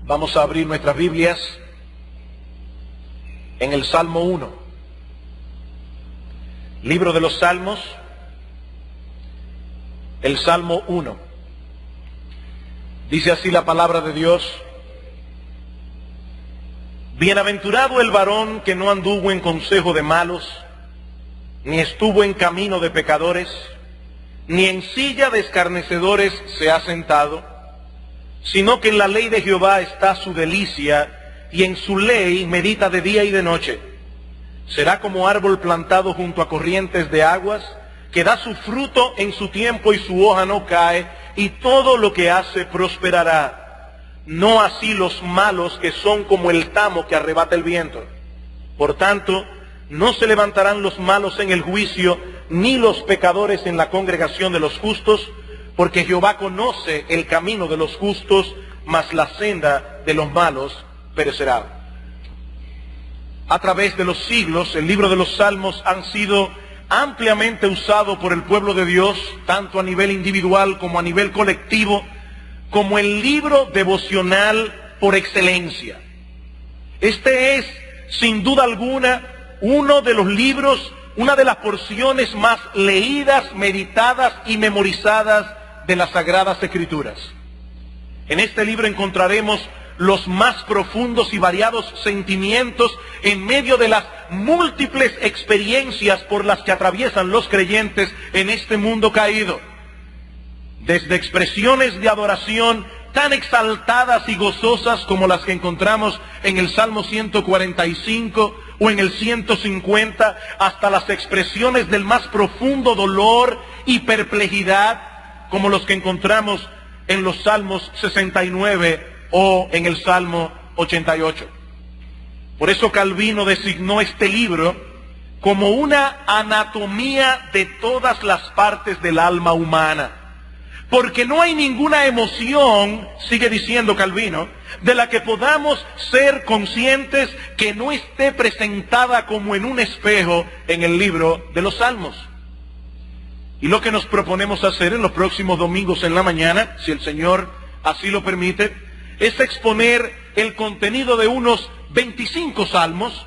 Vamos a abrir nuestras Biblias en el Salmo 1. Libro de los Salmos, el Salmo 1. Dice así la palabra de Dios: Bienaventurado el varón que no anduvo en consejo de malos, ni estuvo en camino de pecadores, ni en silla de escarnecedores se ha sentado, sino que en la ley de Jehová está su delicia, y en su ley medita de día y de noche. Será como árbol plantado junto a corrientes de aguas, que da su fruto en su tiempo y su hoja no cae, y todo lo que hace prosperará. No así los malos, que son como el tamo que arrebata el viento. Por tanto, no se levantarán los malos en el juicio, ni los pecadores en la congregación de los justos, porque Jehová conoce el camino de los justos, mas la senda de los malos perecerá. A través de los siglos, el libro de los Salmos han sido ampliamente usado por el pueblo de Dios, tanto a nivel individual como a nivel colectivo, como el libro devocional por excelencia. Este es, sin duda alguna, uno de los libros, una de las porciones más leídas, meditadas y memorizadas de las Sagradas Escrituras. En este libro encontraremos los más profundos y variados sentimientos en medio de las múltiples experiencias por las que atraviesan los creyentes en este mundo caído. Desde expresiones de adoración tan exaltadas y gozosas como las que encontramos en el Salmo 145 o en el 150, hasta las expresiones del más profundo dolor y perplejidad, como los que encontramos en los Salmos 69 o en el Salmo 88. Por eso Calvino designó este libro como una anatomía de todas las partes del alma humana. Porque no hay ninguna emoción, sigue diciendo Calvino, de la que podamos ser conscientes que no esté presentada como en un espejo en el libro de los Salmos. Y lo que nos proponemos hacer en los próximos domingos en la mañana, si el Señor así lo permite, es exponer el contenido de unos 25 salmos,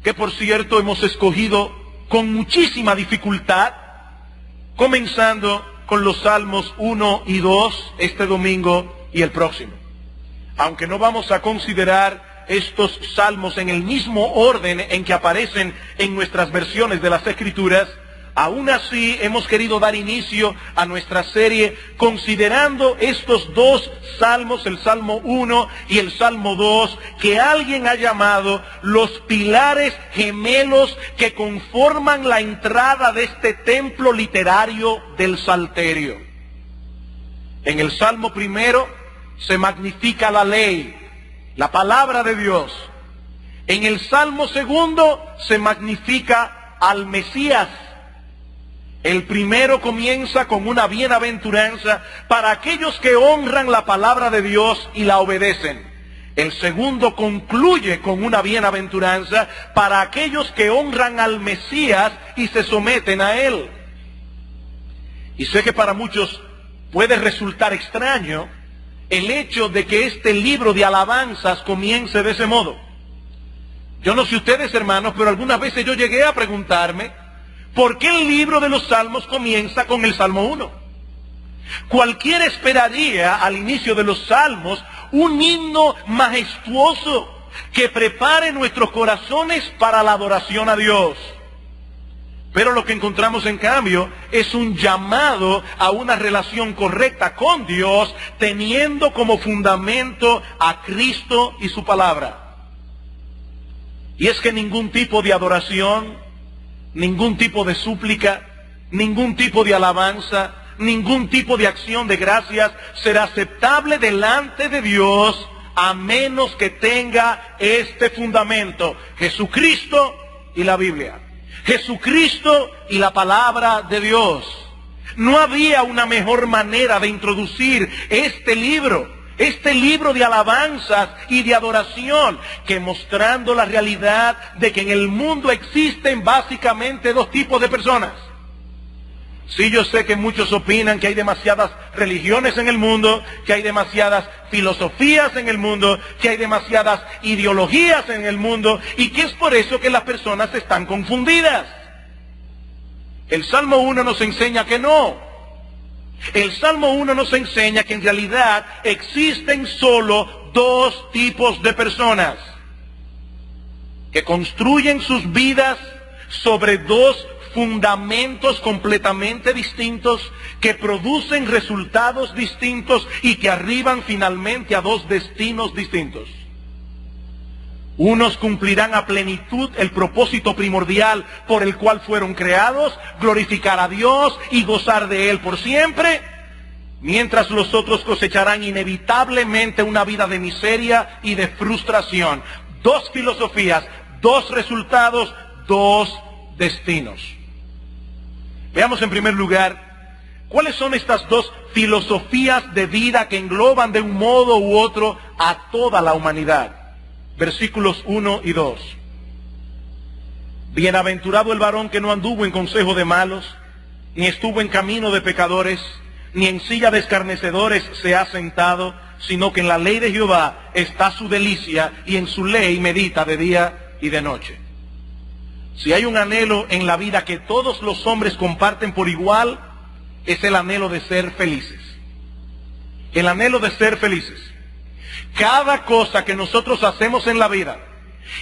que por cierto hemos escogido con muchísima dificultad, comenzando con los Salmos 1 y 2 este domingo y el próximo. Aunque no vamos a considerar estos salmos en el mismo orden en que aparecen en nuestras versiones de las Escrituras, aún así hemos querido dar inicio a nuestra serie considerando estos dos salmos, el Salmo 1 y el Salmo 2, que alguien ha llamado los pilares gemelos que conforman la entrada de este templo literario del Salterio. En el Salmo primero se magnifica la ley, la palabra de Dios. En el Salmo segundo se magnifica al Mesías. El primero comienza con una bienaventuranza para aquellos que honran la palabra de Dios y la obedecen. El segundo concluye con una bienaventuranza para aquellos que honran al Mesías y se someten a Él. Y sé que para muchos puede resultar extraño el hecho de que este libro de alabanzas comience de ese modo. Yo no sé ustedes, hermanos, pero algunas veces yo llegué a preguntarme, ¿por qué el libro de los Salmos comienza con el Salmo 1? Cualquiera esperaría al inicio de los Salmos un himno majestuoso que prepare nuestros corazones para la adoración a Dios. Pero lo que encontramos en cambio es un llamado a una relación correcta con Dios, teniendo como fundamento a Cristo y su palabra. Y es que ningún tipo de adoración, ningún tipo de súplica, ningún tipo de alabanza, ningún tipo de acción de gracias será aceptable delante de Dios a menos que tenga este fundamento: Jesucristo y la Biblia. Jesucristo y la palabra de Dios. No había una mejor manera de introducir este libro de alabanzas y de adoración, que mostrando la realidad de que en el mundo existen básicamente dos tipos de personas. Sí, yo sé que muchos opinan que hay demasiadas religiones en el mundo, que hay demasiadas filosofías en el mundo, que hay demasiadas ideologías en el mundo, y que es por eso que las personas están confundidas. El Salmo 1 nos enseña que no. El Salmo 1 nos enseña que en realidad existen solo dos tipos de personas que construyen sus vidas sobre dos fundamentos completamente distintos, que producen resultados distintos y que arriban finalmente a dos destinos distintos. Unos cumplirán a plenitud el propósito primordial por el cual fueron creados, glorificar a Dios y gozar de Él por siempre, mientras los otros cosecharán inevitablemente una vida de miseria y de frustración. Dos filosofías, dos resultados, dos destinos. Veamos en primer lugar, ¿cuáles son estas dos filosofías de vida que engloban de un modo u otro a toda la humanidad? Versículos 1 y 2. Bienaventurado el varón que no anduvo en consejo de malos, ni estuvo en camino de pecadores, ni en silla de escarnecedores se ha sentado, sino que en la ley de Jehová está su delicia, y en su ley medita de día y de noche. Si hay un anhelo en la vida que todos los hombres comparten por igual, es el anhelo de ser felices. El anhelo de ser felices. Cada cosa que nosotros hacemos en la vida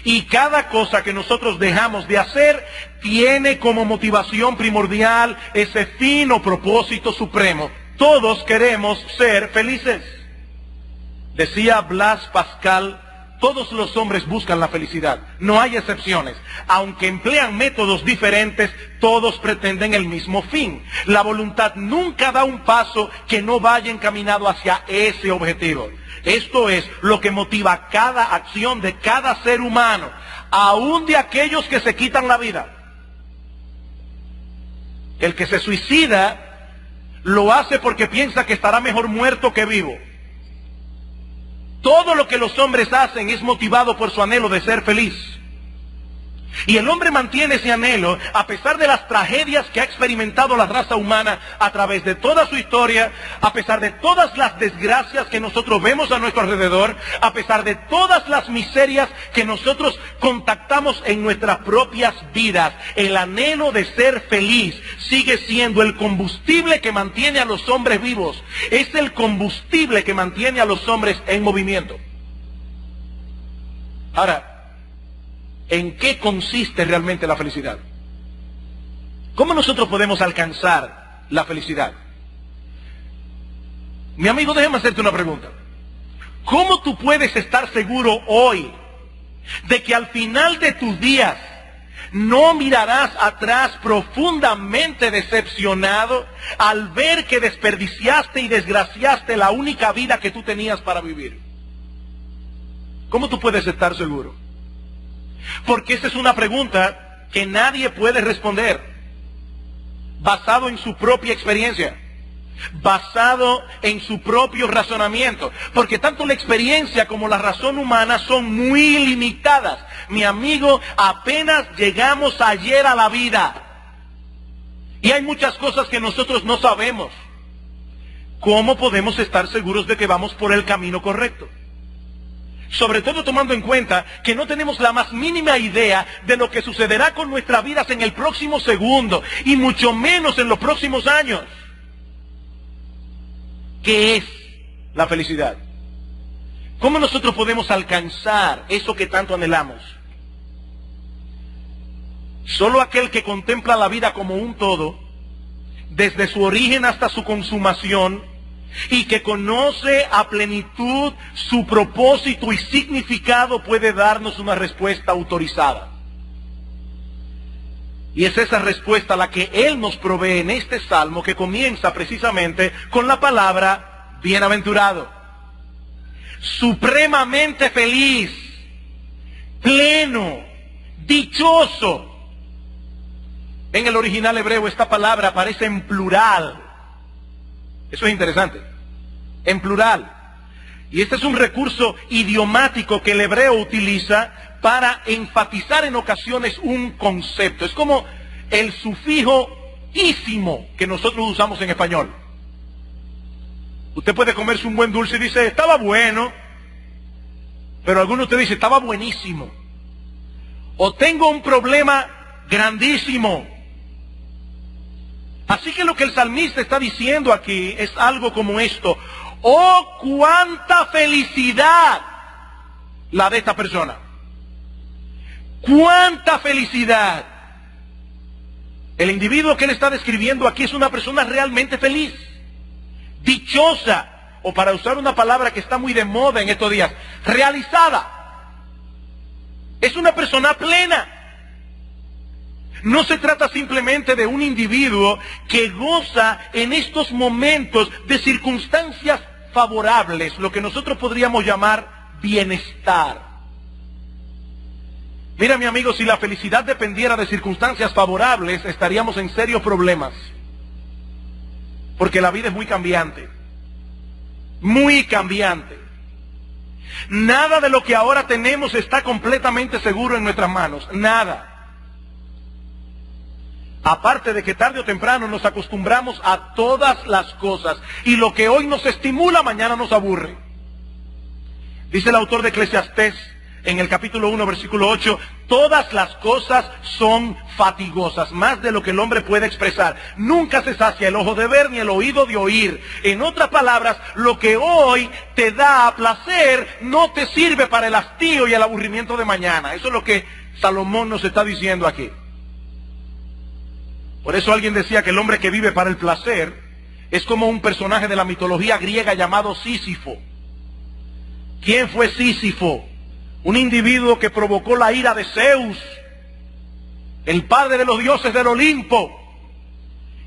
y cada cosa que nosotros dejamos de hacer tiene como motivación primordial ese fin o propósito supremo. Todos queremos ser felices. Decía Blas Pascal, todos los hombres buscan la felicidad, no hay excepciones. Aunque emplean métodos diferentes, todos pretenden el mismo fin. La voluntad nunca da un paso que no vaya encaminado hacia ese objetivo. Esto es lo que motiva cada acción de cada ser humano, aún de aquellos que se quitan la vida. El que se suicida lo hace porque piensa que estará mejor muerto que vivo. Todo lo que los hombres hacen es motivado por su anhelo de ser feliz. Y el hombre mantiene ese anhelo a pesar de las tragedias que ha experimentado la raza humana a través de toda su historia, a pesar de todas las desgracias que nosotros vemos a nuestro alrededor, a pesar de todas las miserias que nosotros contactamos en nuestras propias vidas. El anhelo de ser feliz sigue siendo el combustible que mantiene a los hombres vivos. Es el combustible que mantiene a los hombres en movimiento. Ahora, ¿en qué consiste realmente la felicidad? ¿Cómo nosotros podemos alcanzar la felicidad? Mi amigo, déjame hacerte una pregunta. ¿Cómo tú puedes estar seguro hoy de que al final de tus días no mirarás atrás profundamente decepcionado al ver que desperdiciaste y desgraciaste la única vida que tú tenías para vivir? ¿Cómo tú puedes estar seguro? Porque esa es una pregunta que nadie puede responder, basado en su propia experiencia, basado en su propio razonamiento, porque tanto la experiencia como la razón humana son muy limitadas. Mi amigo, apenas llegamos ayer a la vida y hay muchas cosas que nosotros no sabemos. ¿Cómo podemos estar seguros de que vamos por el camino correcto? Sobre todo tomando en cuenta que no tenemos la más mínima idea de lo que sucederá con nuestras vidas en el próximo segundo y mucho menos en los próximos años. ¿Qué es la felicidad? ¿Cómo nosotros podemos alcanzar eso que tanto anhelamos? Solo aquel que contempla la vida como un todo, desde su origen hasta su consumación, y que conoce a plenitud su propósito y significado, puede darnos una respuesta autorizada. Y es esa respuesta la que Él nos provee en este salmo, que comienza precisamente con la palabra bienaventurado. Supremamente feliz, pleno, dichoso. En el original hebreo esta palabra aparece en plural. Eso es interesante, en plural. Y este es un recurso idiomático que el hebreo utiliza para enfatizar en ocasiones un concepto. Es como el sufijo buenísimo que nosotros usamos en español. Usted puede comerse un buen dulce y dice, estaba bueno, pero alguno de ustedes dice, estaba buenísimo. O tengo un problema grandísimo. Así que lo que el salmista está diciendo aquí es algo como esto: oh, cuánta felicidad la de esta persona. Cuánta felicidad. El individuo que él está describiendo aquí es una persona realmente feliz, dichosa, o para usar una palabra que está muy de moda en estos días, realizada. Es una persona plena. No se trata simplemente de un individuo que goza en estos momentos de circunstancias favorables, lo que nosotros podríamos llamar bienestar. Mira, mi amigo, si la felicidad dependiera de circunstancias favorables, estaríamos en serios problemas. Porque la vida es muy cambiante. Muy cambiante. Nada de lo que ahora tenemos está completamente seguro en nuestras manos. Nada. Aparte de que tarde o temprano nos acostumbramos a todas las cosas. Y lo que hoy nos estimula, mañana nos aburre. Dice el autor de Eclesiastés en el capítulo 1, versículo 8, todas las cosas son fatigosas, más de lo que el hombre puede expresar. Nunca se sacia el ojo de ver ni el oído de oír. En otras palabras, lo que hoy te da placer no te sirve para el hastío y el aburrimiento de mañana. Eso es lo que Salomón nos está diciendo aquí. Por eso alguien decía que el hombre que vive para el placer es como un personaje de la mitología griega llamado Sísifo. ¿Quién fue Sísifo? Un individuo que provocó la ira de Zeus, el padre de los dioses del Olimpo,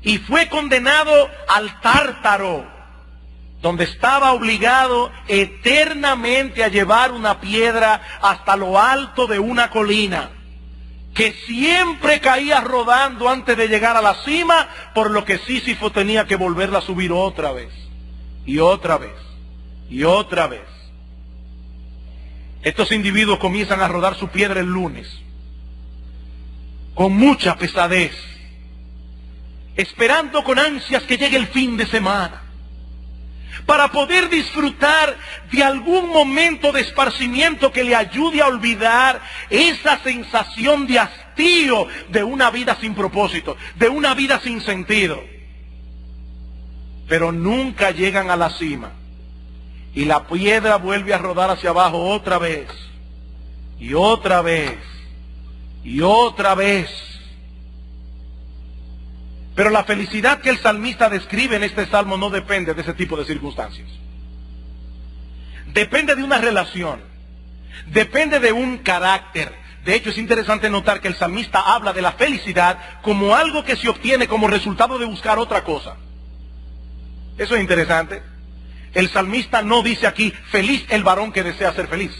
y fue condenado al Tártaro, donde estaba obligado eternamente a llevar una piedra hasta lo alto de una colina, que siempre caía rodando antes de llegar a la cima, por lo que Sísifo tenía que volverla a subir otra vez, y otra vez, y otra vez. Estos individuos comienzan a rodar su piedra el lunes, con mucha pesadez, esperando con ansias que llegue el fin de semana, para poder disfrutar de algún momento de esparcimiento que le ayude a olvidar esa sensación de hastío de una vida sin propósito, de una vida sin sentido. Pero nunca llegan a la cima. Y la piedra vuelve a rodar hacia abajo otra vez, y otra vez, y otra vez. Pero la felicidad que el salmista describe en este salmo no depende de ese tipo de circunstancias. Depende de una relación, depende de un carácter. De hecho, es interesante notar que el salmista habla de la felicidad como algo que se obtiene como resultado de buscar otra cosa. Eso es interesante. El salmista no dice aquí, feliz el varón que desea ser feliz.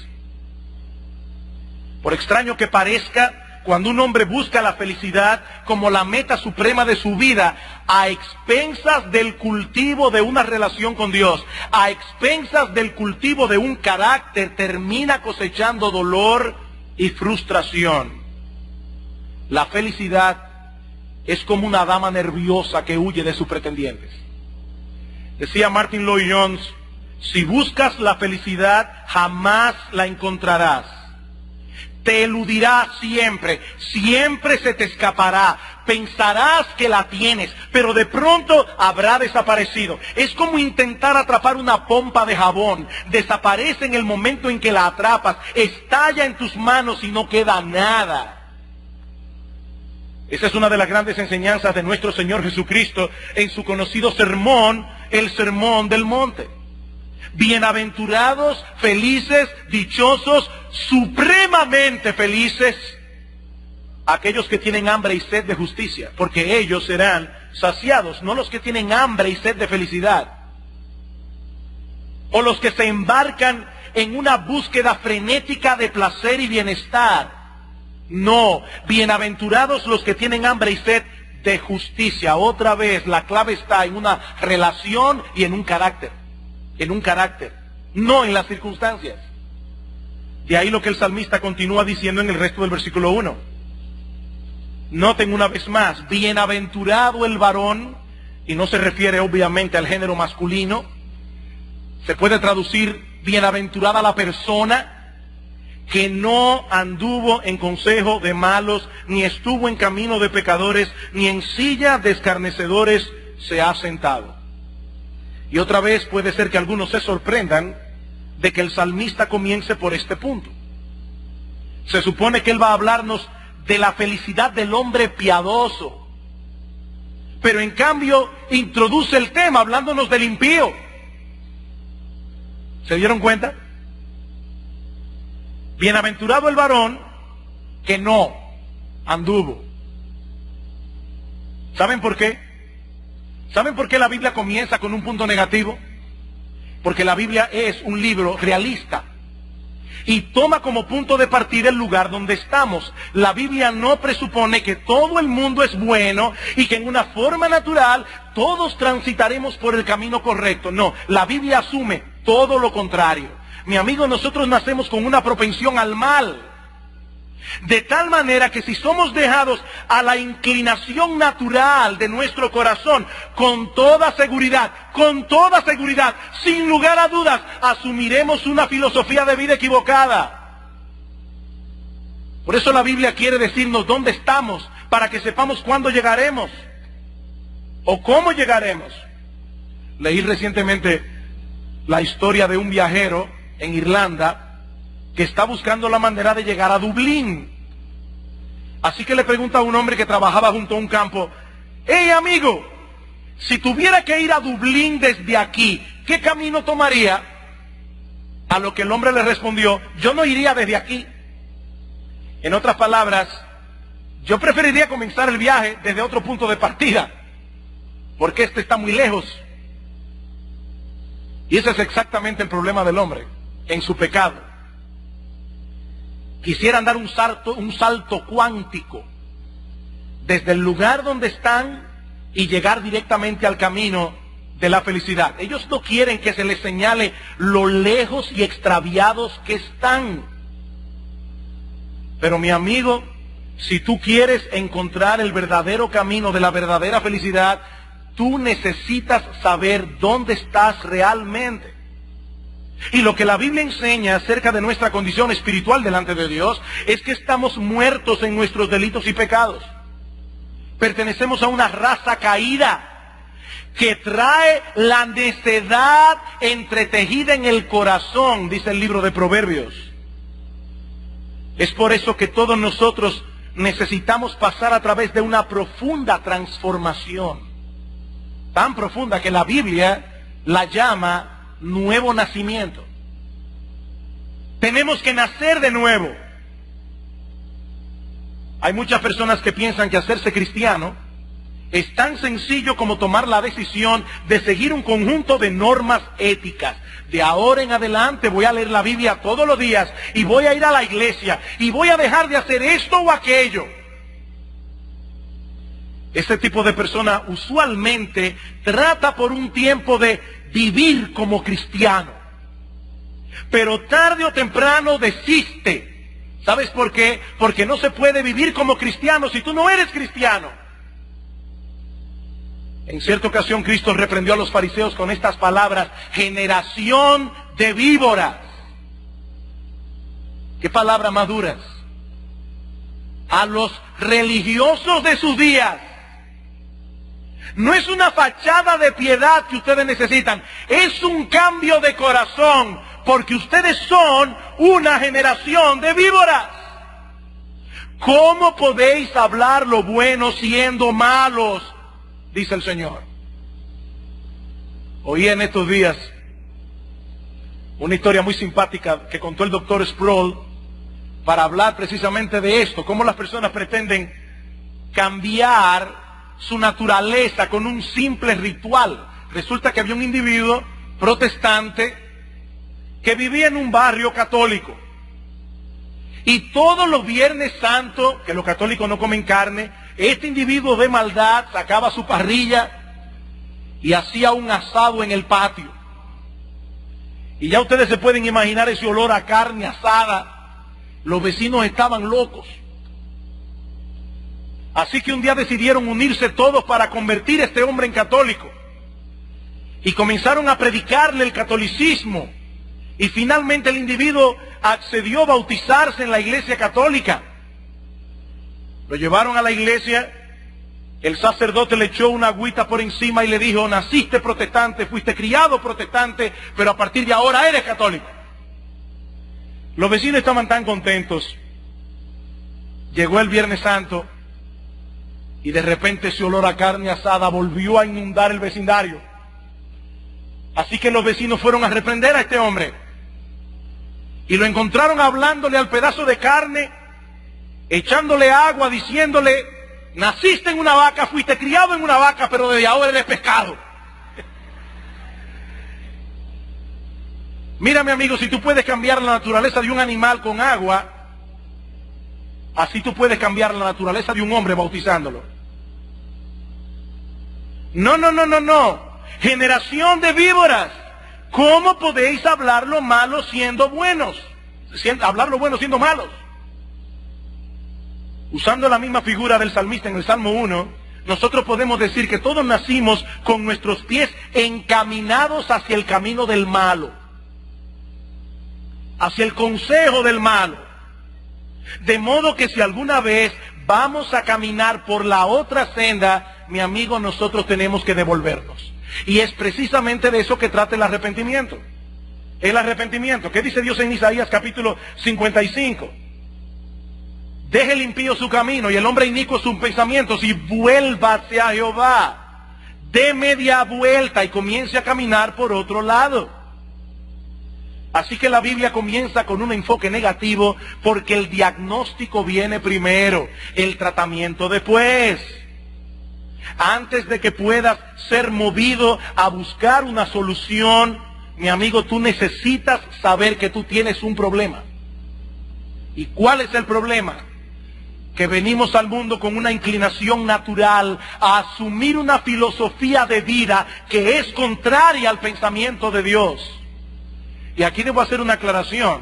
Por extraño que parezca, cuando un hombre busca la felicidad como la meta suprema de su vida, a expensas del cultivo de una relación con Dios, a expensas del cultivo de un carácter, termina cosechando dolor y frustración. La felicidad es como una dama nerviosa que huye de sus pretendientes. Decía Martin Lloyd-Jones, si buscas la felicidad, jamás la encontrarás. Te eludirá siempre, siempre se te escapará. Pensarás que la tienes, pero de pronto habrá desaparecido. Es como intentar atrapar una pompa de jabón. Desaparece en el momento en que la atrapas, estalla en tus manos y no queda nada. Esa es una de las grandes enseñanzas de nuestro Señor Jesucristo en su conocido sermón, el Sermón del Monte. Bienaventurados, felices, dichosos, supremamente felices, aquellos que tienen hambre y sed de justicia, porque ellos serán saciados, no los que tienen hambre y sed de felicidad, o los que se embarcan en una búsqueda frenética de placer y bienestar. No, bienaventurados los que tienen hambre y sed de justicia. Otra vez, la clave está en una relación y en un carácter. En un carácter, no en las circunstancias. De ahí lo que el salmista continúa diciendo en el resto del versículo 1. Noten una vez más, bienaventurado el varón, y no se refiere obviamente al género masculino. Se puede traducir bienaventurada la persona que no anduvo en consejo de malos, ni estuvo en camino de pecadores, ni en silla de escarnecedores se ha sentado. Y otra vez puede ser que algunos se sorprendan de que el salmista comience por este punto. Se supone que él va a hablarnos de la felicidad del hombre piadoso, pero en cambio introduce el tema hablándonos del impío. ¿Se dieron cuenta? Bienaventurado el varón que no anduvo. ¿Saben por qué? ¿Saben por qué la Biblia comienza con un punto negativo? Porque la Biblia es un libro realista y toma como punto de partida el lugar donde estamos. La Biblia no presupone que todo el mundo es bueno y que en una forma natural todos transitaremos por el camino correcto. No, la Biblia asume todo lo contrario. Mi amigo, nosotros nacemos con una propensión al mal. De tal manera que si somos dejados a la inclinación natural de nuestro corazón, con toda seguridad, sin lugar a dudas, asumiremos una filosofía de vida equivocada. Por eso la Biblia quiere decirnos dónde estamos, para que sepamos cuándo llegaremos, o cómo llegaremos. Leí recientemente la historia de un viajero en Irlanda que está buscando la manera de llegar a Dublín. Así que le pregunta a un hombre que trabajaba junto a un campo: hey amigo, si tuviera que ir a Dublín desde aquí, ¿qué camino tomaría? A lo que el hombre le respondió: yo no iría desde aquí. En otras palabras, yo preferiría comenzar el viaje desde otro punto de partida, porque este está muy lejos. Y ese es exactamente el problema del hombre en su pecado. Quisieran dar un salto cuántico desde el lugar donde están y llegar directamente al camino de la felicidad. Ellos no quieren que se les señale lo lejos y extraviados que están. Pero mi amigo, si tú quieres encontrar el verdadero camino de la verdadera felicidad, tú necesitas saber dónde estás realmente. Y lo que la Biblia enseña acerca de nuestra condición espiritual delante de Dios es que estamos muertos en nuestros delitos y pecados. Pertenecemos a una raza caída que trae la necedad entretejida en el corazón, dice el libro de Proverbios. Es por eso que todos nosotros necesitamos pasar a través de una profunda transformación, tan profunda que la Biblia la llama nuevo nacimiento. Tenemos que nacer de nuevo. Hay muchas personas que piensan que hacerse cristiano es tan sencillo como tomar la decisión de seguir un conjunto de normas éticas. De ahora en adelante voy a leer la Biblia todos los días y voy a ir a la iglesia y voy a dejar de hacer esto o aquello. Este tipo de persona usualmente trata por un tiempo de vivir como cristiano, pero tarde o temprano desiste. ¿Sabes por qué? Porque no se puede vivir como cristiano si tú no eres cristiano. En cierta ocasión Cristo reprendió a los fariseos con estas palabras: generación de víboras. ¿Qué palabras más duras? A los religiosos de sus días. No es una fachada de piedad que ustedes necesitan, es un cambio de corazón, porque ustedes son una generación de víboras. ¿Cómo podéis hablar lo bueno siendo malos? Dice el Señor. Oí en estos días una historia muy simpática que contó el doctor Sproul para hablar precisamente de esto, cómo las personas pretenden cambiar su naturaleza con un simple ritual. Resulta que había un individuo protestante que vivía en un barrio católico y todos los Viernes Santos, que los católicos no comen carne, este individuo de maldad sacaba su parrilla y hacía un asado en el patio. Y ya ustedes se pueden imaginar ese olor a carne asada. Los vecinos estaban locos. Así que un día decidieron unirse todos para convertir a este hombre en católico. Y comenzaron a predicarle el catolicismo. Y finalmente el individuo accedió a bautizarse en la iglesia católica. Lo llevaron a la iglesia. El sacerdote le echó una agüita por encima y le dijo: naciste protestante, fuiste criado protestante, pero a partir de ahora eres católico. Los vecinos estaban tan contentos. Llegó el Viernes Santo y de repente ese olor a carne asada volvió a inundar el vecindario. Así que los vecinos fueron a reprender a este hombre y lo encontraron hablándole al pedazo de carne, echándole agua, diciéndole: naciste en una vaca, fuiste criado en una vaca, pero desde ahora eres pescado. Mira, mi amigo, si tú puedes cambiar la naturaleza de un animal con agua, así tú puedes cambiar la naturaleza de un hombre bautizándolo. No. Generación de víboras, ¿cómo podéis hablar lo malo siendo buenos? Hablar lo bueno siendo malos. Usando la misma figura del salmista en el Salmo 1, nosotros podemos decir que todos nacimos con nuestros pies encaminados hacia el camino del malo, hacia el consejo del malo. De modo que si alguna vez vamos a caminar por la otra senda, mi amigo, nosotros tenemos que devolvernos. Y es precisamente de eso que trata el arrepentimiento. El arrepentimiento. ¿Qué dice Dios en Isaías capítulo 55? Deje el impío su camino y el hombre inicuo sus pensamientos y vuélvase a Jehová. Dé media vuelta y comience a caminar por otro lado. Así que la Biblia comienza con un enfoque negativo porque el diagnóstico viene primero, el tratamiento después. Antes de que puedas ser movido a buscar una solución, mi amigo, tú necesitas saber que tú tienes un problema. ¿Y cuál es el problema? Que venimos al mundo con una inclinación natural a asumir una filosofía de vida que es contraria al pensamiento de Dios. Y aquí debo hacer una aclaración.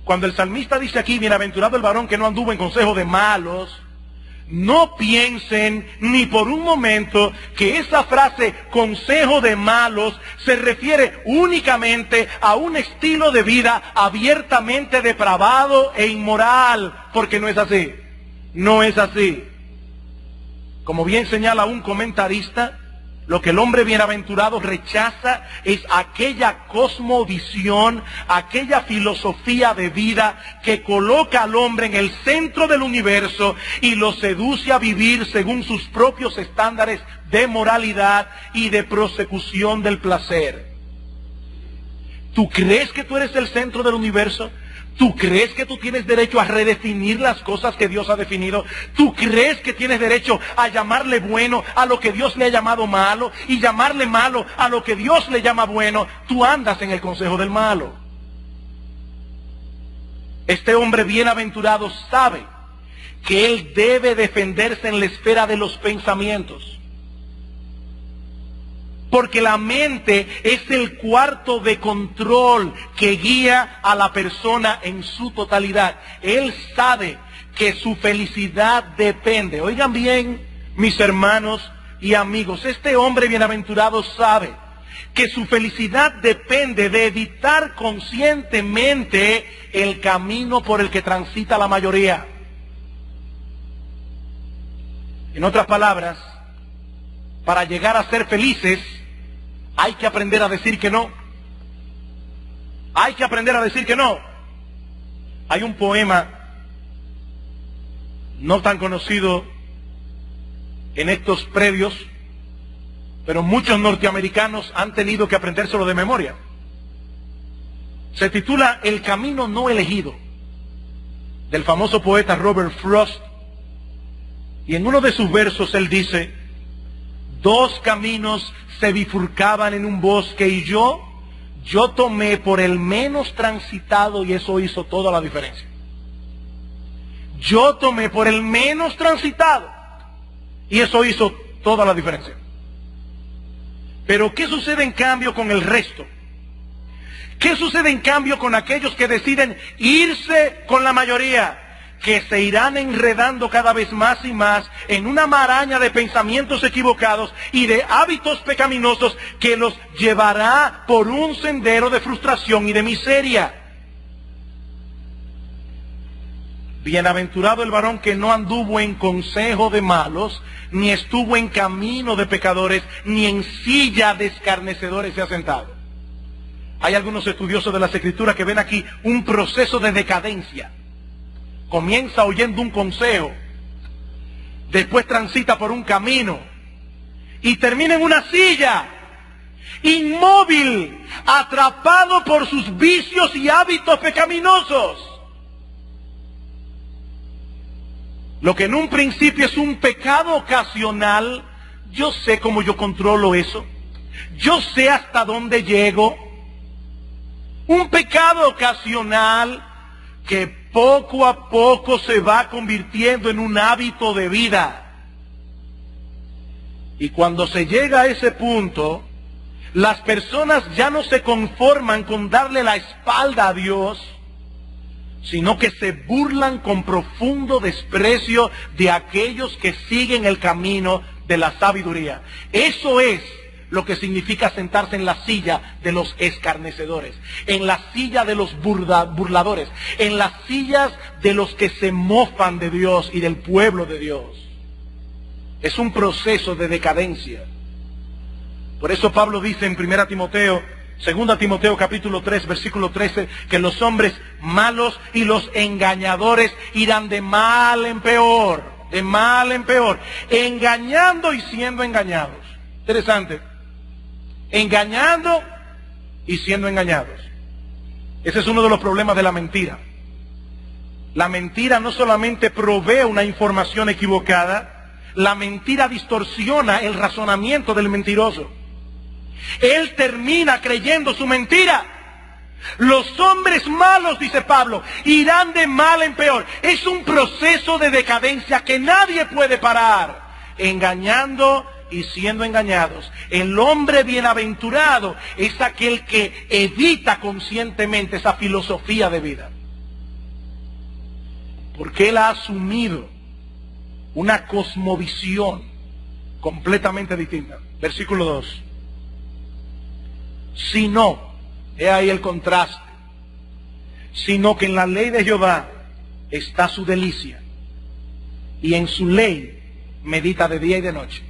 Cuando el salmista dice aquí: bienaventurado el varón que no anduvo en consejo de malos, no piensen ni por un momento que esa frase consejo de malos se refiere únicamente a un estilo de vida abiertamente depravado e inmoral, porque no es así. No es así. Como bien señala un comentarista, lo que el hombre bienaventurado rechaza es aquella cosmovisión, aquella filosofía de vida que coloca al hombre en el centro del universo y lo seduce a vivir según sus propios estándares de moralidad y de prosecución del placer. ¿Tú crees que tú eres el centro del universo? ¿Tú crees que tú tienes derecho a redefinir las cosas que Dios ha definido? ¿Tú crees que tienes derecho a llamarle bueno a lo que Dios le ha llamado malo y llamarle malo a lo que Dios le llama bueno? Tú andas en el consejo del malo. Este hombre bienaventurado sabe que él debe defenderse en la esfera de los pensamientos. Porque la mente es el cuarto de control que guía a la persona en su totalidad. Él sabe que su felicidad depende. Oigan bien, mis hermanos y amigos, este hombre bienaventurado sabe que su felicidad depende de evitar conscientemente el camino por el que transita la mayoría. En otras palabras, para llegar a ser felices, hay que aprender a decir que no. Hay que aprender a decir que no. Hay un poema no tan conocido en estos predios, pero muchos norteamericanos han tenido que aprendérselo de memoria. Se titula El camino no elegido, del famoso poeta Robert Frost. Y en uno de sus versos él dice: dos caminos se bifurcaban en un bosque y yo tomé por el menos transitado y eso hizo toda la diferencia. Yo tomé por el menos transitado y eso hizo toda la diferencia. Pero ¿qué sucede en cambio con el resto? ¿Qué sucede en cambio con aquellos que deciden irse con la mayoría? que se irán enredando cada vez más y más en una maraña de pensamientos equivocados y de hábitos pecaminosos que los llevará por un sendero de frustración y de miseria. Bienaventurado el varón que no anduvo en consejo de malos, ni estuvo en camino de pecadores, ni en silla de escarnecedores se ha sentado. Hay algunos estudiosos de las Escrituras que ven aquí un proceso de decadencia. Comienza oyendo un consejo, después transita por un camino y termina en una silla, inmóvil, atrapado por sus vicios y hábitos pecaminosos. Lo que en un principio es un pecado ocasional, yo sé cómo yo controlo eso, yo sé hasta dónde llego. Un pecado ocasional que poco a poco se va convirtiendo en un hábito de vida. Y cuando se llega a ese punto, las personas ya no se conforman con darle la espalda a Dios, sino que se burlan con profundo desprecio de aquellos que siguen el camino de la sabiduría. Eso es lo que significa sentarse en la silla de los escarnecedores, en la silla de los burladores, en las sillas de los que se mofan de Dios y del pueblo de Dios. Es un proceso de decadencia. Por eso Pablo dice en 2 Timoteo capítulo 3, versículo 13, que los hombres malos y los engañadores irán de mal en peor, engañando y siendo engañados. Interesante. Engañando y siendo engañados. Ese es uno de los problemas de la mentira. La mentira no solamente provee una información equivocada, la mentira distorsiona el razonamiento del mentiroso. Él termina creyendo su mentira. Los hombres malos, dice Pablo, irán de mal en peor. Es un proceso de decadencia que nadie puede parar. Engañando y siendo engañados. El hombre bienaventurado es aquel que evita conscientemente esa filosofía de vida, porque él ha asumido una cosmovisión completamente distinta. Versículo 2. Sino, he ahí el contraste, sino que en la ley de Jehová está su delicia, y en su ley medita de día y de noche.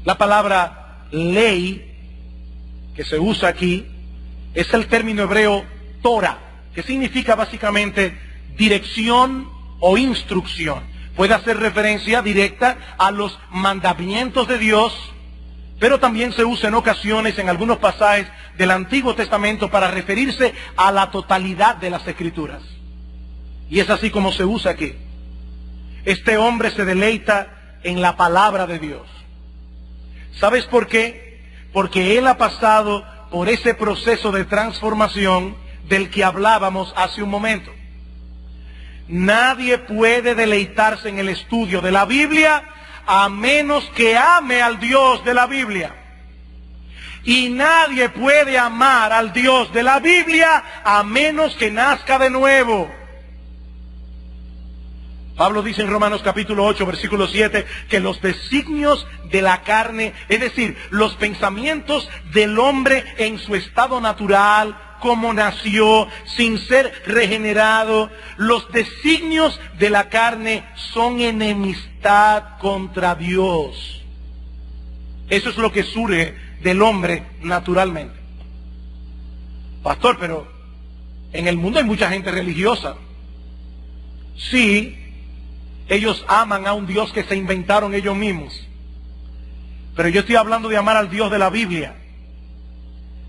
La palabra ley que se usa aquí es el término hebreo Torah, que significa básicamente dirección o instrucción. Puede hacer referencia directa a los mandamientos de Dios, pero también se usa en ocasiones en algunos pasajes del Antiguo Testamento para referirse a la totalidad de las Escrituras. Y es así como se usa aquí. Este hombre se deleita en la palabra de Dios. ¿Sabes por qué? Porque él ha pasado por ese proceso de transformación del que hablábamos hace un momento. Nadie puede deleitarse en el estudio de la Biblia a menos que ame al Dios de la Biblia. Y nadie puede amar al Dios de la Biblia a menos que nazca de nuevo. Pablo dice en Romanos capítulo 8, versículo 7, que los designios de la carne, es decir, los pensamientos del hombre en su estado natural, como nació, sin ser regenerado, los designios de la carne son enemistad contra Dios. Eso es lo que surge del hombre naturalmente. Pastor, pero en el mundo hay mucha gente religiosa. Sí, ellos aman a un Dios que se inventaron ellos mismos. Pero yo estoy hablando de amar al Dios de la Biblia.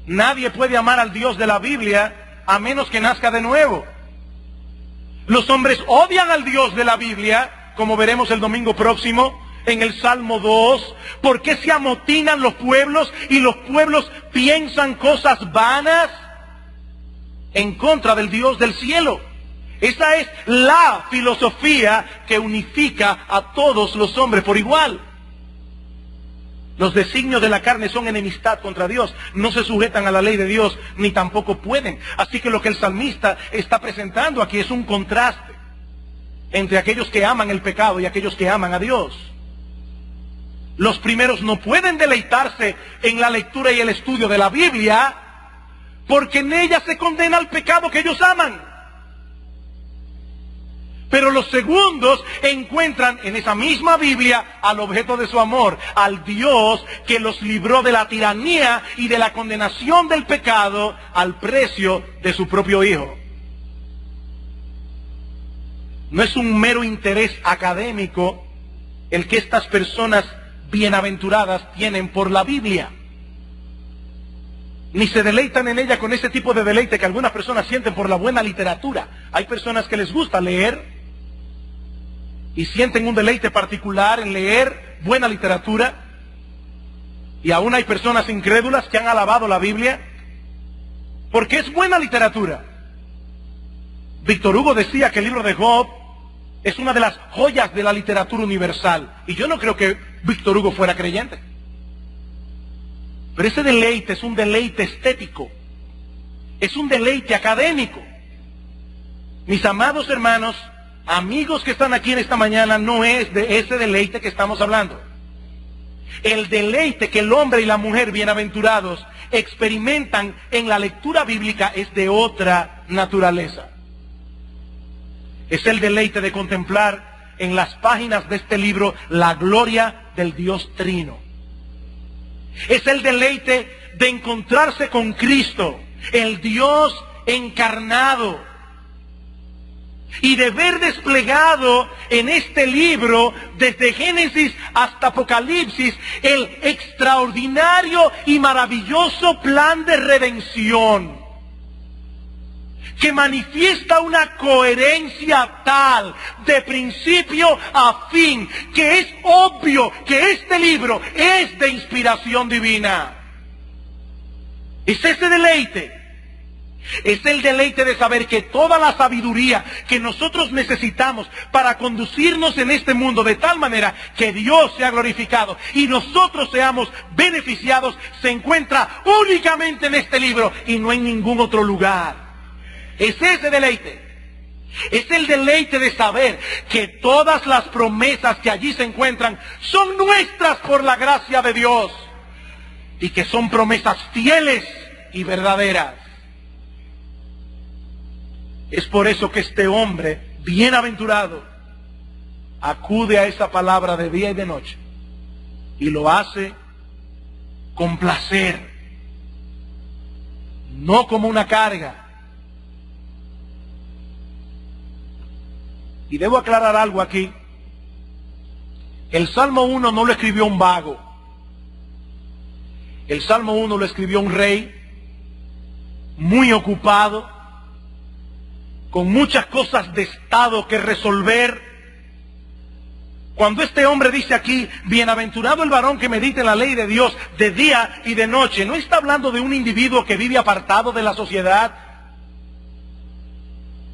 Nadie puede amar al Dios de la Biblia a menos que nazca de nuevo. Los hombres odian al Dios de la Biblia, como veremos el domingo próximo en el Salmo 2. ¿Por qué se amotinan los pueblos y los pueblos piensan cosas vanas en contra del Dios del cielo? Esa es la filosofía que unifica a todos los hombres por igual. Los designios de la carne son enemistad contra Dios. No se sujetan a la ley de Dios, ni tampoco pueden. Así que lo que el salmista está presentando aquí es un contraste entre aquellos que aman el pecado y aquellos que aman a Dios. Los primeros no pueden deleitarse en la lectura y el estudio de la Biblia, porque en ella se condena el pecado que ellos aman. Pero los segundos encuentran en esa misma Biblia al objeto de su amor, al Dios que los libró de la tiranía y de la condenación del pecado al precio de su propio Hijo. No es un mero interés académico el que estas personas bienaventuradas tienen por la Biblia, ni se deleitan en ella con ese tipo de deleite que algunas personas sienten por la buena literatura. Hay personas que les gusta leer y sienten un deleite particular en leer buena literatura, y aún hay personas incrédulas que han alabado la Biblia porque es buena literatura. Víctor Hugo decía que el libro de Job es una de las joyas de la literatura universal, y yo no creo que Víctor Hugo fuera creyente. Pero ese deleite es un deleite estético, es un deleite académico. Mis amados hermanos, amigos que están aquí en esta mañana, no es de ese deleite que estamos hablando. El deleite que el hombre y la mujer bienaventurados experimentan en la lectura bíblica es de otra naturaleza. Es el deleite de contemplar en las páginas de este libro la gloria del Dios Trino. Es el deleite de encontrarse con Cristo, el Dios encarnado, y de ver desplegado en este libro, desde Génesis hasta Apocalipsis, el extraordinario y maravilloso plan de redención, que manifiesta una coherencia tal, de principio a fin, que es obvio que este libro es de inspiración divina. Es ese deleite. Es el deleite de saber que toda la sabiduría que nosotros necesitamos para conducirnos en este mundo de tal manera que Dios sea glorificado y nosotros seamos beneficiados, se encuentra únicamente en este libro y no en ningún otro lugar. Es ese deleite. Es el deleite de saber que todas las promesas que allí se encuentran son nuestras por la gracia de Dios, y que son promesas fieles y verdaderas. Es por eso que este hombre bienaventurado acude a esa palabra de día y de noche, y lo hace con placer, no como una carga. Y debo aclarar algo aquí. El Salmo 1 no lo escribió un vago. El Salmo 1 lo escribió un rey muy ocupado, con muchas cosas de estado que resolver. Cuando este hombre dice aquí, bienaventurado el varón que medita en la ley de Dios de día y de noche, no está hablando de un individuo que vive apartado de la sociedad,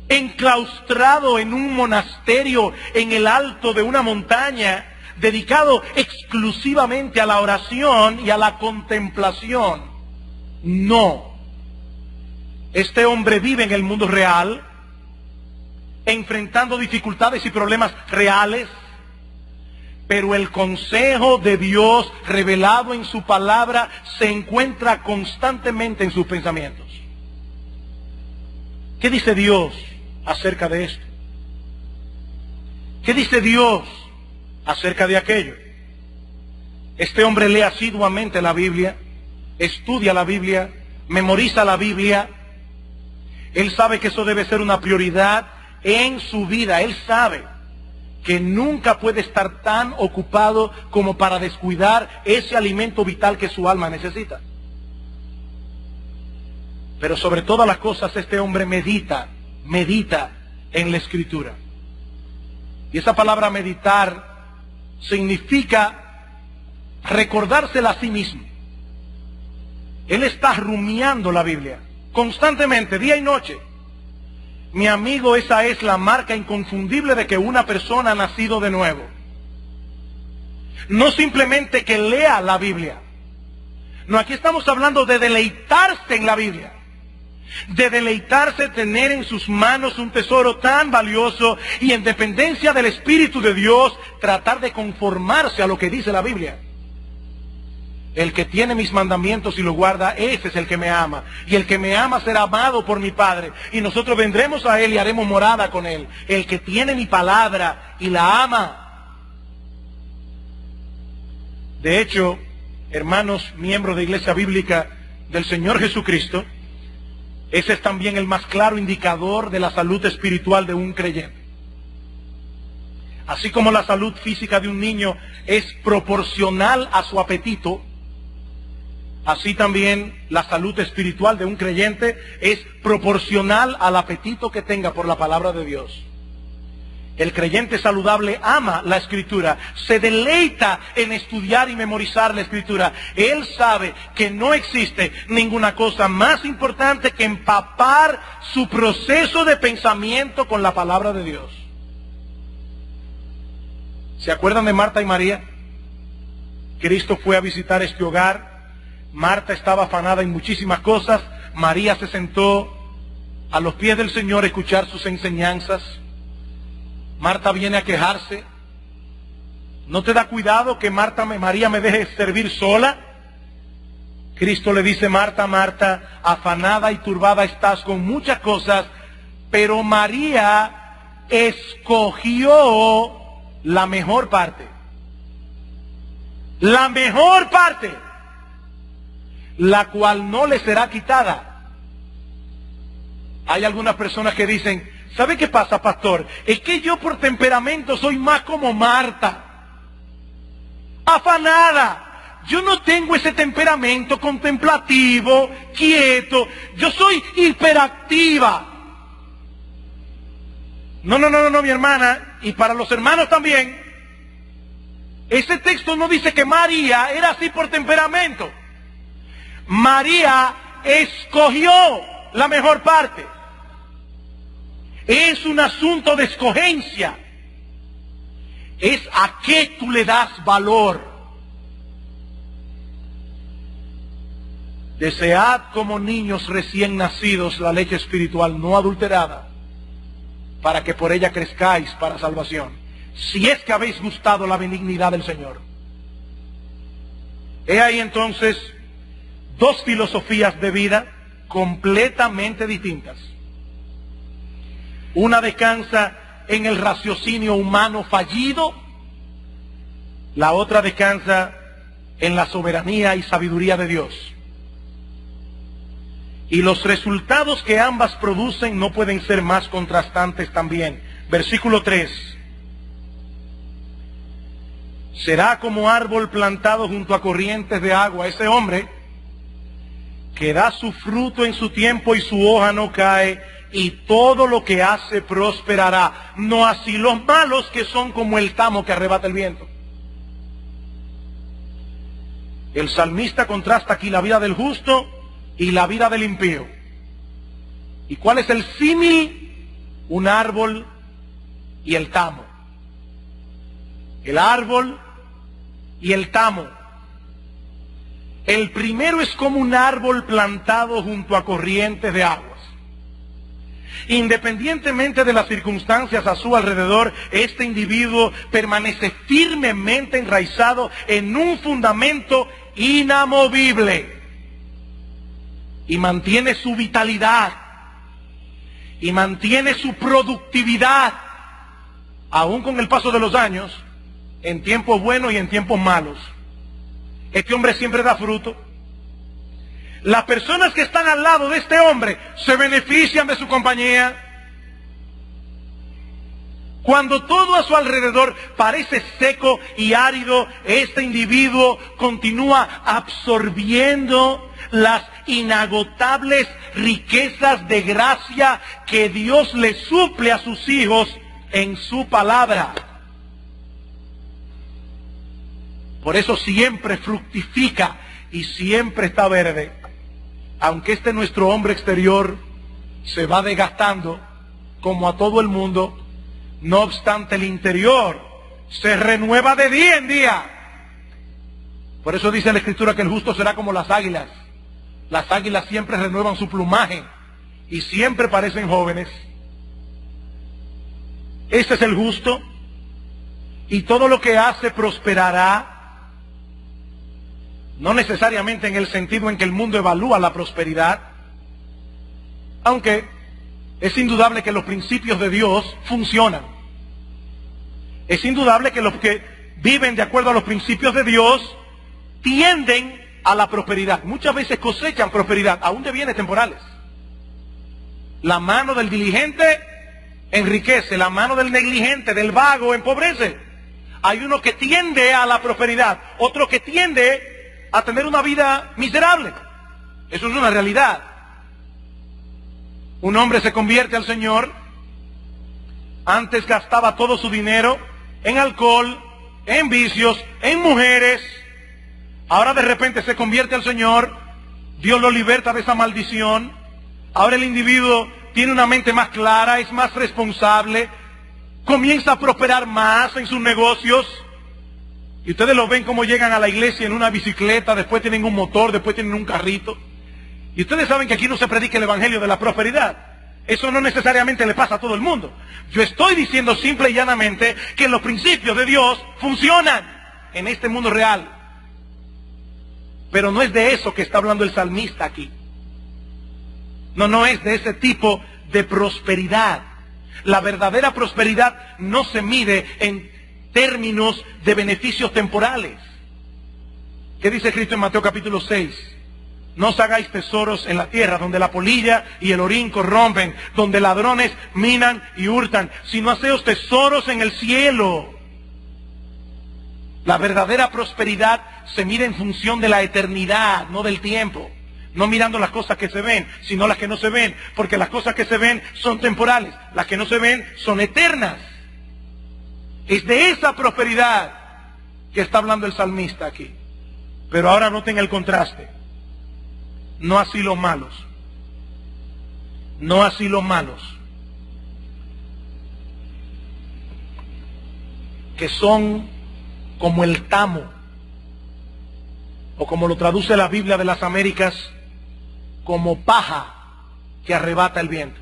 enclaustrado en un monasterio en el alto de una montaña, dedicado exclusivamente a la oración y a la contemplación. No. Este hombre vive en el mundo real, enfrentando dificultades y problemas reales, pero el consejo de Dios revelado en su palabra se encuentra constantemente en sus pensamientos. ¿Qué dice Dios acerca de esto? ¿Qué dice Dios acerca de aquello? Este hombre lee asiduamente la Biblia, estudia la Biblia, memoriza la Biblia. Él sabe que eso debe ser una prioridad en su vida. Él sabe que nunca puede estar tan ocupado como para descuidar ese alimento vital que su alma necesita. Pero sobre todas las cosas, este hombre medita en la Escritura. Y esa palabra meditar significa recordársela a sí mismo. Él está rumiando la Biblia constantemente, día y noche. Mi amigo, esa es la marca inconfundible de que una persona ha nacido de nuevo. No simplemente que lea la Biblia. No, aquí estamos hablando de deleitarse en la Biblia. De deleitarse, tener en sus manos un tesoro tan valioso y en dependencia del Espíritu de Dios, tratar de conformarse a lo que dice la Biblia. El que tiene mis mandamientos y los guarda, ese es el que me ama. Y el que me ama será amado por mi Padre. Y nosotros vendremos a Él y haremos morada con Él. El que tiene mi palabra y la ama. De hecho, hermanos, miembros de Iglesia Bíblica del Señor Jesucristo, ese es también el más claro indicador de la salud espiritual de un creyente. Así como la salud física de un niño es proporcional a su apetito, así también la salud espiritual de un creyente es proporcional al apetito que tenga por la palabra de Dios. El creyente saludable ama la Escritura, se deleita en estudiar y memorizar la Escritura. Él sabe que no existe ninguna cosa más importante que empapar su proceso de pensamiento con la palabra de Dios. ¿Se acuerdan de Marta y María? Cristo fue a visitar este hogar. Marta estaba afanada en muchísimas cosas. María se sentó a los pies del Señor a escuchar sus enseñanzas. Marta viene a quejarse. ¿No te da cuidado que María me deje servir sola? Cristo le dice: Marta, Marta, afanada y turbada estás con muchas cosas, pero María escogió la mejor parte. La mejor parte, la cual no le será quitada. Hay algunas personas que dicen: ¿sabe qué pasa, pastor? Es que yo por temperamento soy más como Marta, afanada. Yo no tengo ese temperamento contemplativo, quieto. Yo soy hiperactiva. No, mi hermana, y para los hermanos también. Ese texto no dice que María era así por temperamento. María escogió la mejor parte. Es un asunto de escogencia. Es a qué tú le das valor. Desead como niños recién nacidos la leche espiritual no adulterada, para que por ella crezcáis para salvación, si es que habéis gustado la benignidad del Señor. He ahí entonces dos filosofías de vida completamente distintas. Una descansa en el raciocinio humano fallido, la otra descansa en la soberanía y sabiduría de Dios. Y los resultados que ambas producen no pueden ser más contrastantes también. Versículo 3. Será como árbol plantado junto a corrientes de agua. Ese hombre que da su fruto en su tiempo y su hoja no cae, y todo lo que hace prosperará. No así los malos, que son como el tamo que arrebata el viento. El salmista contrasta aquí la vida del justo y la vida del impío. ¿Y cuál es el símil? Un árbol y el tamo. El árbol y el tamo. El primero es como un árbol plantado junto a corrientes de aguas. Independientemente de las circunstancias a su alrededor, este individuo permanece firmemente enraizado en un fundamento inamovible y mantiene su vitalidad y mantiene su productividad, aún con el paso de los años, en tiempos buenos y en tiempos malos. Este hombre siempre da fruto. Las personas que están al lado de este hombre se benefician de su compañía. Cuando todo a su alrededor parece seco y árido, este individuo continúa absorbiendo las inagotables riquezas de gracia que Dios le suple a sus hijos en su palabra. Por eso siempre fructifica y siempre está verde. Aunque este nuestro hombre exterior se va desgastando, como a todo el mundo, no obstante el interior se renueva de día en día. Por eso dice la Escritura que el justo será como las águilas. Las águilas siempre renuevan su plumaje y siempre parecen jóvenes. Este es el justo, y todo lo que hace prosperará, no necesariamente en el sentido en que el mundo evalúa la prosperidad, aunque es indudable que los principios de Dios funcionan. Es indudable que los que viven de acuerdo a los principios de Dios tienden a la prosperidad. Muchas veces cosechan prosperidad, aún de bienes temporales. La mano del diligente enriquece, la mano del negligente, del vago, empobrece. Hay uno que tiende a la prosperidad, otro que tiende a tener una vida miserable. Eso es una realidad. Un hombre se convierte al Señor, antes gastaba todo su dinero en alcohol, en vicios, en mujeres. Ahora de repente se convierte al Señor, Dios lo liberta de esa maldición. Ahora el individuo tiene una mente más clara, es más responsable, comienza a prosperar más en sus negocios. Y ustedes lo ven como llegan a la iglesia en una bicicleta, después tienen un motor, después tienen un carrito. Y ustedes saben que aquí no se predica el evangelio de la prosperidad. Eso no necesariamente le pasa a todo el mundo. Yo estoy diciendo simple y llanamente que los principios de Dios funcionan en este mundo real. Pero no es de eso que está hablando el salmista aquí. No es de ese tipo de prosperidad. La verdadera prosperidad no se mide en términos de beneficios temporales. ¿Qué dice Cristo en Mateo capítulo 6? No os hagáis tesoros en la tierra, donde la polilla y el orín corrompen, donde ladrones minan y hurtan, sino haceos tesoros en el cielo. La verdadera prosperidad se mide en función de la eternidad, no del tiempo. No mirando las cosas que se ven, sino las que no se ven. Porque las cosas que se ven son temporales, las que no se ven son eternas. Es de esa prosperidad que está hablando el salmista aquí. Pero ahora noten el contraste. No así los malos. No así los malos. Que son como el tamo, o como lo traduce la Biblia de las Américas, como paja que arrebata el viento.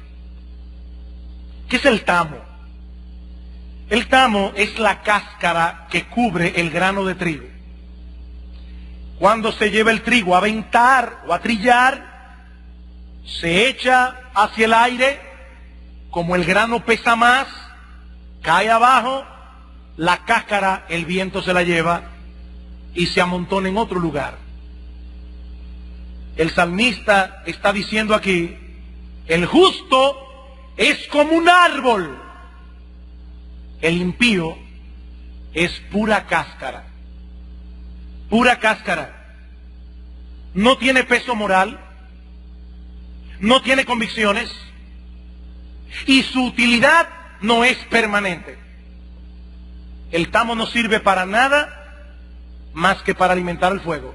¿Qué es el tamo? El tamo es la cáscara que cubre el grano de trigo. Cuando se lleva el trigo a aventar o a trillar, se echa hacia el aire, como el grano pesa más, cae abajo, la cáscara el viento se la lleva y se amontona en otro lugar. El salmista está diciendo aquí, el justo es como un árbol, el impío es pura cáscara. Pura cáscara. No tiene peso moral, no tiene convicciones y su utilidad no es permanente. El tamo no sirve para nada más que para alimentar el fuego.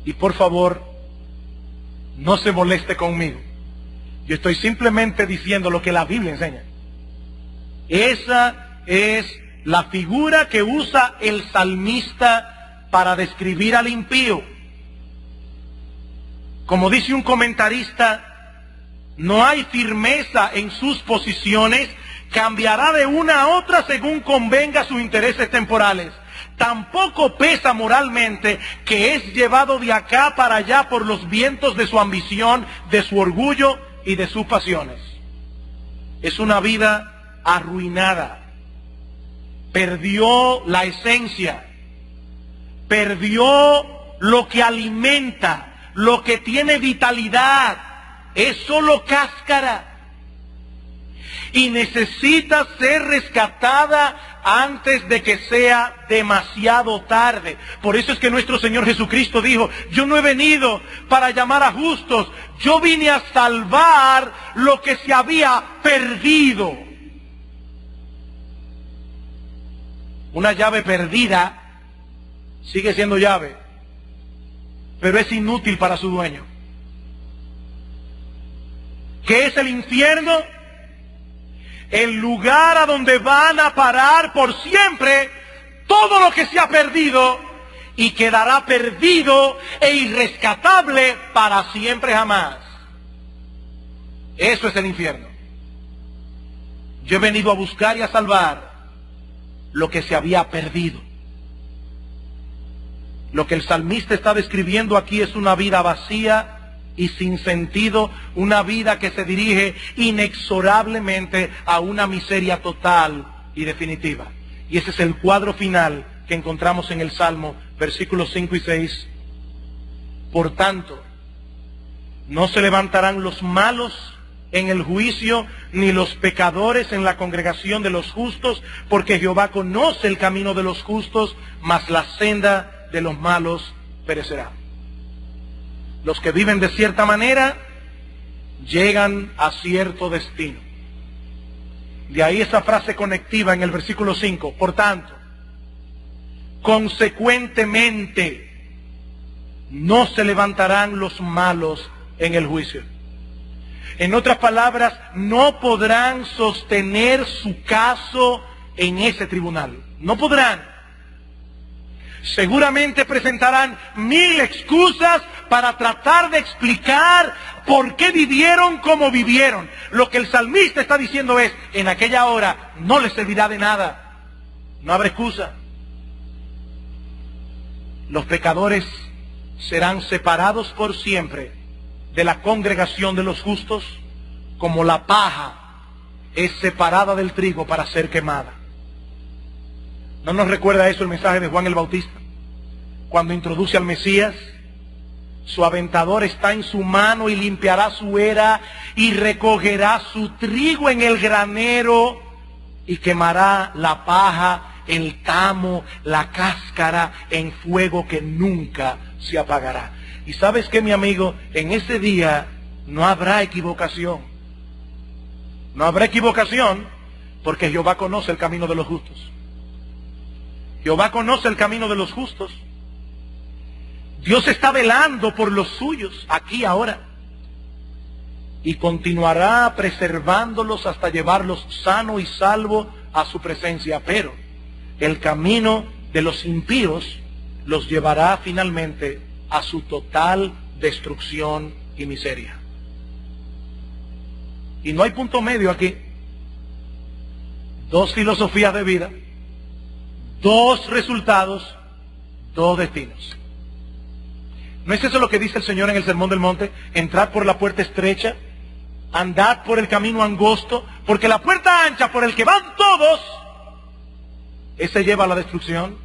Y por favor, no se moleste conmigo. Yo estoy simplemente diciendo lo que la Biblia enseña. Esa es la figura que usa el salmista para describir al impío. Como dice un comentarista, no hay firmeza en sus posiciones, cambiará de una a otra según convenga sus intereses temporales. Tampoco pesa moralmente, que es llevado de acá para allá por los vientos de su ambición, de su orgullo y de sus pasiones. Es una vida arruinada. Perdió la esencia, perdió lo que alimenta, lo que tiene vitalidad, es solo cáscara. Y necesita ser rescatada antes de que sea demasiado tarde. Por eso es que nuestro Señor Jesucristo dijo, yo no he venido para llamar a justos, yo vine a salvar lo que se había perdido. Una llave perdida sigue siendo llave, pero es inútil para su dueño. ¿Qué es el infierno? El lugar a donde van a parar por siempre todo lo que se ha perdido y quedará perdido e irrescatable para siempre jamás. Eso es el infierno. Yo he venido a buscar y a salvar lo que se había perdido. Lo que el salmista está describiendo aquí es una vida vacía y sin sentido, una vida que se dirige inexorablemente a una miseria total y definitiva. Y ese es el cuadro final que encontramos en el Salmo, versículos 5 y 6. Por tanto, no se levantarán los malos en el juicio, ni los pecadores en la congregación de los justos, porque Jehová conoce el camino de los justos, mas la senda de los malos perecerá. Los que viven de cierta manera llegan a cierto destino. De ahí esa frase conectiva en el versículo 5. Por tanto, consecuentemente, no se levantarán los malos en el juicio. En otras palabras, no podrán sostener su caso en ese tribunal. No podrán. Seguramente presentarán 1000 excusas para tratar de explicar por qué vivieron como vivieron. Lo que el salmista está diciendo es, en aquella hora no les servirá de nada. No habrá excusa. Los pecadores serán separados por siempre de la congregación de los justos, como la paja es separada del trigo para ser quemada. ¿No nos recuerda eso el mensaje de Juan el Bautista? Cuando introduce al Mesías, su aventador está en su mano y limpiará su era y recogerá su trigo en el granero y quemará la paja, el tamo, la cáscara en fuego que nunca se apagará. Y ¿sabes qué, mi amigo? En ese día no habrá equivocación. No habrá equivocación porque Jehová conoce el camino de los justos. Jehová conoce el camino de los justos. Dios está velando por los suyos, aquí ahora. Y continuará preservándolos hasta llevarlos sano y salvo a su presencia. Pero el camino de los impíos los llevará finalmente a su total destrucción y miseria. Y no hay punto medio aquí. Dos filosofías de vida, dos resultados, dos destinos. ¿No es eso lo que dice el Señor en el Sermón del Monte? Entrad por la puerta estrecha, andad por el camino angosto, porque la puerta ancha por el que van todos, ese lleva a la destrucción.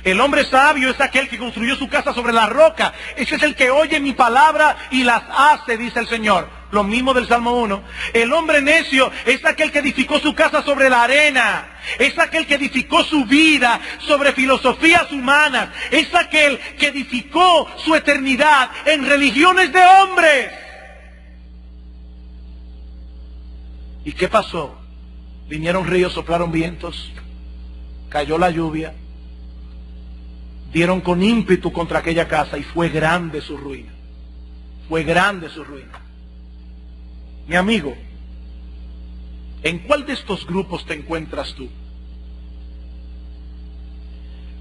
El hombre sabio es aquel que construyó su casa sobre la roca. Ese es el que oye mi palabra y las hace, dice el Señor. Lo mismo del Salmo 1. El hombre necio es aquel que edificó su casa sobre la arena. Es aquel que edificó su vida sobre filosofías humanas. Es aquel que edificó su eternidad en religiones de hombres. ¿Y qué pasó? Vinieron ríos, soplaron vientos, cayó la lluvia, dieron con ímpetu contra aquella casa y fue grande su ruina. Fue grande su ruina. Mi amigo, ¿en cuál de estos grupos te encuentras tú?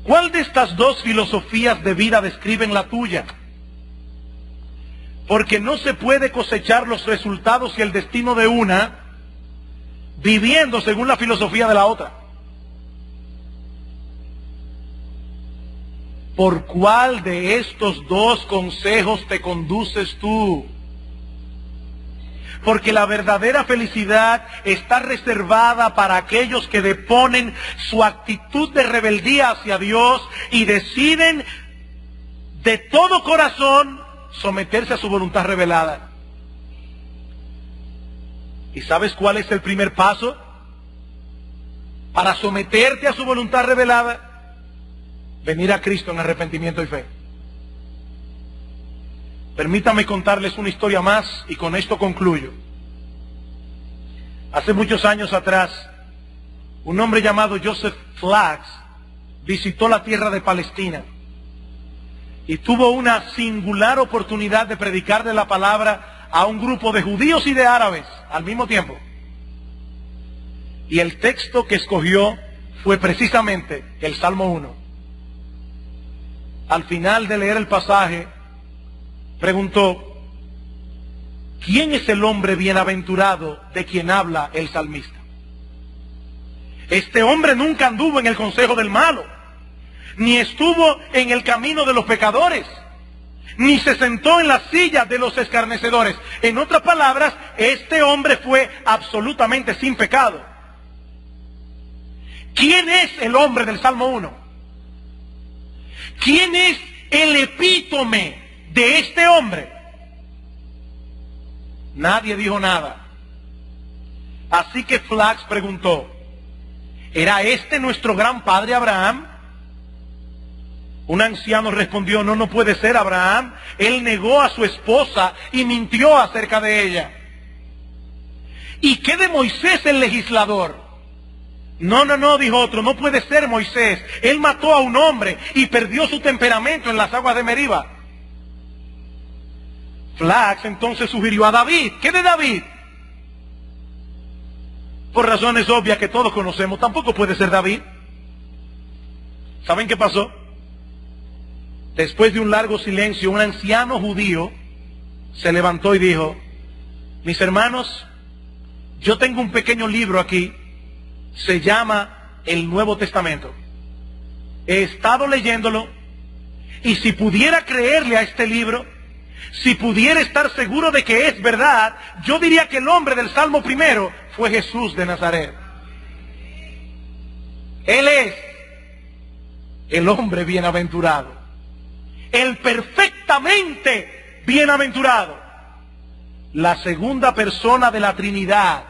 ¿Cuál de estas dos filosofías de vida describen la tuya? Porque no se puede cosechar los resultados y el destino de una viviendo según la filosofía de la otra. ¿Por cuál de estos dos consejos te conduces tú? Porque la verdadera felicidad está reservada para aquellos que deponen su actitud de rebeldía hacia Dios y deciden de todo corazón someterse a su voluntad revelada. ¿Y sabes cuál es el primer paso para someterte a su voluntad revelada? Venir a Cristo en arrepentimiento y fe. Permítame contarles una historia más y con esto concluyo. Hace muchos años atrás, un hombre llamado Joseph Flax visitó la tierra de Palestina y tuvo una singular oportunidad de predicarle la palabra a un grupo de judíos y de árabes al mismo tiempo. Y el texto que escogió fue precisamente el Salmo 1. Al final de leer el pasaje, preguntó: ¿quién es el hombre bienaventurado de quien habla el salmista? Este hombre nunca anduvo en el consejo del malo, ni estuvo en el camino de los pecadores, ni se sentó en la silla de los escarnecedores. En otras palabras, este hombre fue absolutamente sin pecado. ¿Quién es el hombre del Salmo 1? ¿Quién es el epítome de este hombre? Nadie dijo nada. Así que Flax preguntó: ¿era este nuestro gran padre Abraham? Un anciano respondió: no, no puede ser Abraham. Él negó a su esposa y mintió acerca de ella. ¿Y qué de Moisés el legislador? No, no, no, dijo otro, no puede ser Moisés. Él mató a un hombre y perdió su temperamento en las aguas de Meriba. Flax entonces sugirió a David. ¿Qué de David? Por razones obvias que todos conocemos, tampoco puede ser David. ¿Saben qué pasó? Después de un largo silencio, un anciano judío se levantó y dijo: mis hermanos, yo tengo un pequeño libro aquí, se llama el Nuevo Testamento. He estado leyéndolo, y si pudiera creerle a este libro, si pudiera estar seguro de que es verdad, yo diría que el hombre del Salmo primero fue Jesús de Nazaret. Él es el hombre bienaventurado, el perfectamente bienaventurado, la segunda persona de la Trinidad,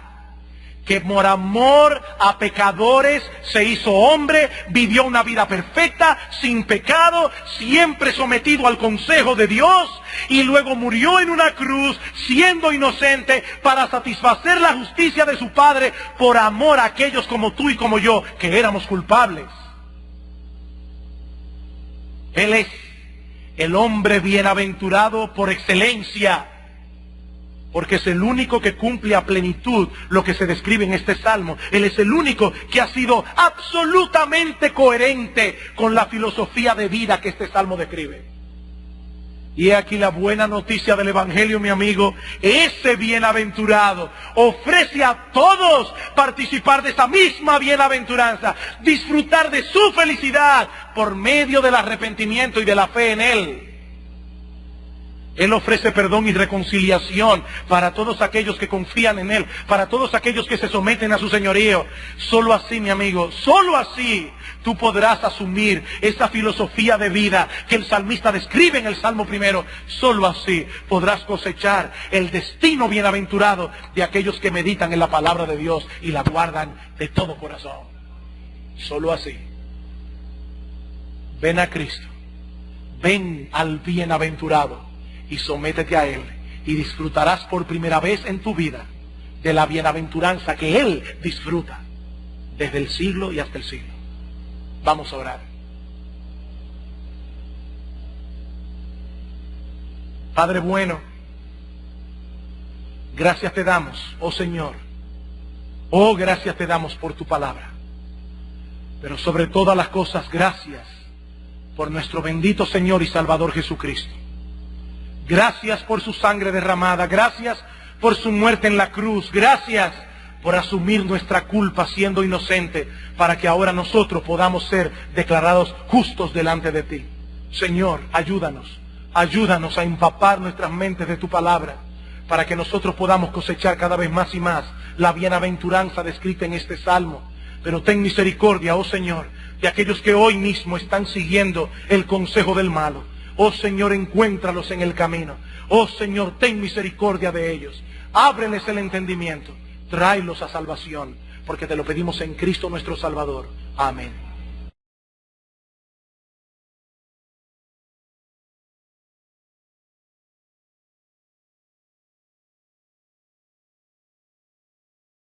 que por amor a pecadores se hizo hombre, vivió una vida perfecta, sin pecado, siempre sometido al consejo de Dios, y luego murió en una cruz siendo inocente para satisfacer la justicia de su Padre por amor a aquellos como tú y como yo, que éramos culpables. Él es el hombre bienaventurado por excelencia, porque es el único que cumple a plenitud lo que se describe en este salmo. Él es el único que ha sido absolutamente coherente con la filosofía de vida que este salmo describe. Y he aquí la buena noticia del Evangelio, mi amigo. Ese bienaventurado ofrece a todos participar de esa misma bienaventuranza, disfrutar de su felicidad por medio del arrepentimiento y de la fe en Él. Él ofrece perdón y reconciliación para todos aquellos que confían en Él, para todos aquellos que se someten a su señorío. Solo así, mi amigo, solo así tú podrás asumir esa filosofía de vida que el salmista describe en el Salmo primero. Solo así podrás cosechar el destino bienaventurado de aquellos que meditan en la palabra de Dios y la guardan de todo corazón. Solo así. Ven a Cristo, ven al bienaventurado y sométete a Él, y disfrutarás por primera vez en tu vida de la bienaventuranza que Él disfruta desde el siglo y hasta el siglo. Vamos a orar. Padre bueno, gracias te damos, oh Señor. Oh, gracias te damos por tu palabra. Pero sobre todas las cosas, gracias por nuestro bendito Señor y Salvador Jesucristo. Gracias por su sangre derramada, gracias por su muerte en la cruz, gracias por asumir nuestra culpa siendo inocente, para que ahora nosotros podamos ser declarados justos delante de ti. Señor, ayúdanos a empapar nuestras mentes de tu palabra, para que nosotros podamos cosechar cada vez más y más la bienaventuranza descrita en este salmo. Pero ten misericordia, oh Señor, de aquellos que hoy mismo están siguiendo el consejo del malo. Oh Señor, encuéntralos en el camino. Oh Señor, ten misericordia de ellos. Ábreles el entendimiento. Tráelos a salvación, porque te lo pedimos en Cristo nuestro Salvador. Amén.